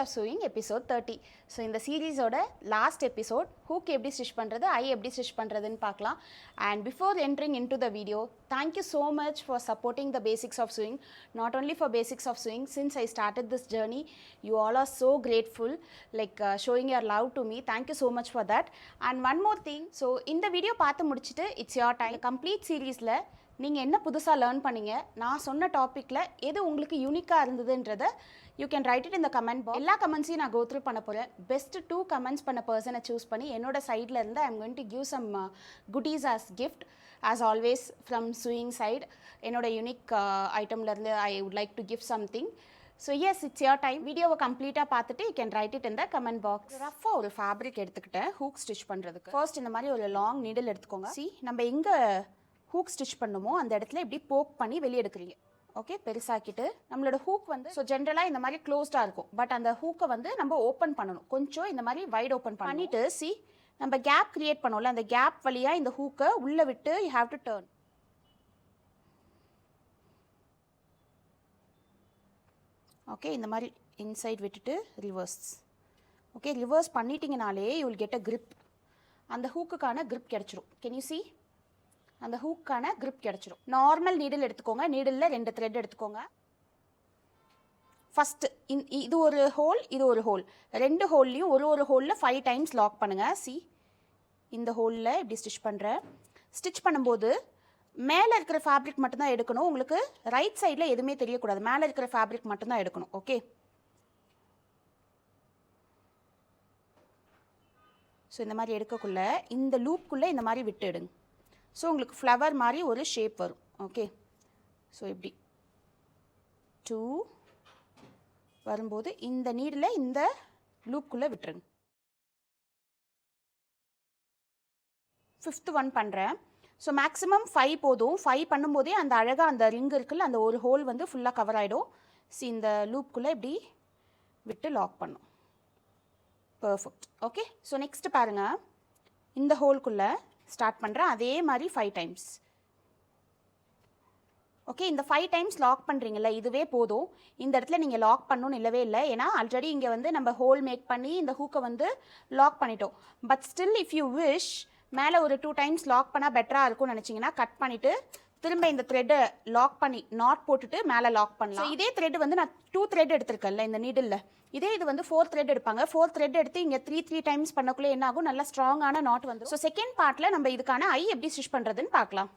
of Sewing episode 30. So இந்த சீரீஸோட last episode hook எப்படி ஸ்டிச் பண்ணுறது, ஐ எப்படி ஸ்டிச் பண்ணுறதுன்னு பார்க்கலாம். And before entering into the video, thank you so much for supporting the basics of sewing. Not only for basics of sewing, since I started this journey, you all are so grateful, like showing your love to me. Thank you so much for that. And one more thing, so இந்த video பார்த்து முடிச்சுட்டு it's your time. Complete சீரீஸில் நீங்கள் என்ன புதுசாக learn பண்ணீங்க, நான் சொன்ன டாப்பிக்கில் எது உங்களுக்கு யூனிக்காக இருந்ததுன்றதை யூ கேன் ரைட் இட் இந்த கமெண்ட் பாக்ஸ். எல்லா கமெண்ட்ஸையும் நான் கோத்ரூ பண்ண போகிறேன். பெஸ்ட் 2 கமெண்ட்ஸ் பண்ண பர்சனை சூஸ் பண்ணி என்னோட சைடில் இருந்து I am going to give some goodies as gift as always from sewing side. என்னோட யூனிக் ஐட்டம்லேருந்து I would like to give something. So yes, it's your time. வீடியோவை கம்ப்ளீட்டாக பார்த்துட்டு யூ கேன் ரைட் இட் இந்த கமெண்ட் பாக்ஸ். ரஃபாக ஒரு fabric எடுத்துக்கிட்டேன் hook stitch பண்ணுறதுக்கு. ஃபர்ஸ்ட் இந்த மாதிரி ஒரு லாங் நீடில் எடுத்துக்கோங்க. நம்ம எங்கே ஹூக் ஸ்டிச் பண்ணுமோ அந்த இடத்துல இப்படி போக் பண்ணி வெளியே எடுக்கிறீங்க. ஓகே, பெருசாக்கிட்டு நம்மளோட ஹூக் வந்து ஸோ ஜென்ரலாக இந்த மாதிரி க்ளோஸ்டாக இருக்கும். பட் அந்த ஹூக்கை வந்து நம்ம ஓப்பன் பண்ணணும். கொஞ்சம் இந்த மாதிரி வைட் ஓப்பன் பண்ணிவிட்டு நம்ம கேப் க்ரியேட் பண்ணோம்ல, அந்த கேப் வழியாக இந்த ஹூக்கை உள்ளே விட்டு you have to turn. Okay, இந்த மாதிரி இன்சைட் விட்டுட்டு ரிவர்ஸ். ஓகே, ரிவர்ஸ் பண்ணிட்டீங்கனாலே you will get a grip. அந்த ஹூக்குக்கான grip கிடச்சிரும். Can you see? அந்த ஹூக்கான grip கிடச்சிரும். நார்மல் நீடில் எடுத்துக்கோங்க. நீடில் 2 த்ரெட் எடுத்துக்கோங்க. ஃபஸ்ட்டு இது ஒரு ஹோல், இது ஒரு ஹோல். 2 ஹோல்லையும் ஒரு ஹோலில் 5 டைம்ஸ் லாக் பண்ணுங்கள். இந்த ஹோலில் இப்படி ஸ்டிச் பண்ணுறேன். ஸ்டிச் பண்ணும்போது மேலே இருக்கிற ஃபேப்ரிக் மட்டும்தான் எடுக்கணும். உங்களுக்கு ரைட் சைடில் எதுவுமே தெரியக்கூடாது. மேலே இருக்கிற ஃபேப்ரிக் மட்டும்தான் எடுக்கணும். ஓகே, ஸோ இந்த மாதிரி எடுக்கக்குள்ளே இந்த லூப்புக்குள்ளே இந்த மாதிரி விட்டு எடுங்க. ஸோ உங்களுக்கு ஃப்ளவர் மாதிரி ஒரு ஷேப் வரும். ஓகே, ஸோ இப்படி 2 வரும்போது இந்த நீடில் இந்த லூப்புக்குள்ளே விட்டுருங்க. 5th ஒன் பண்ணுறேன். ஸோ மேக்ஸிமம் 5 போதும். 5 பண்ணும்போதே அந்த அழகாக அந்த ரிங் இருக்குல்ல, அந்த ஒரு ஹோல் வந்து ஃபுல்லாக கவர் ஆகிடும். இந்த லூப்புக்குள்ளே இப்படி விட்டு லாக் பண்ணும். பர்ஃபெக்ட். ஓகே, ஸோ நெக்ஸ்ட்டு பாருங்கள், இந்த ஹோல்குள்ளே ஸ்டார்ட் பண்ணுறேன். அதே மாதிரி 5 டைம்ஸ். ஓகே, இந்த 5 டைம்ஸ் லாக் பண்ணுறீங்களா, இதுவே போதும். இந்த இடத்துல நீங்கள் லாக் பண்ணணும்னு இல்லவே இல்லை. ஏன்னா ஆல்ரெடி இங்கே வந்து நம்ம ஹோல் மேக் பண்ணி இந்த ஹூக்கை வந்து லாக் பண்ணிட்டோம். But still if you wish மேலே ஒரு 2 டைம்ஸ் லாக் பண்ணால் பெட்டராக இருக்கும்னு நினச்சிங்கன்னா கட் பண்ணிவிட்டு திரும்ப இந்த த்ரெட்டை லாக் பண்ணி நாட் போட்டுட்டு மேலே லாக் பண்ணலாம். இதே த்ரெட் வந்து நான் 2 த்ரெட் எடுத்திருக்கேன்ல இந்த நீடில், இதே இது வந்து 4 த்ரெட் எடுப்பாங்க. 4 த்ரெட் எடுத்து இங்கே 3 டைம்ஸ் பண்ணக்குள்ளே என்ன ஆகும், நல்லா ஸ்ட்ராங்கான நாட் வந்துடும். ஸோ செகண்ட் பார்ட்டில் நம்ம இதுக்கான ஐ எப்படி ஸ்டிச் பண்ணுறதுன்னு பார்க்கலாம்.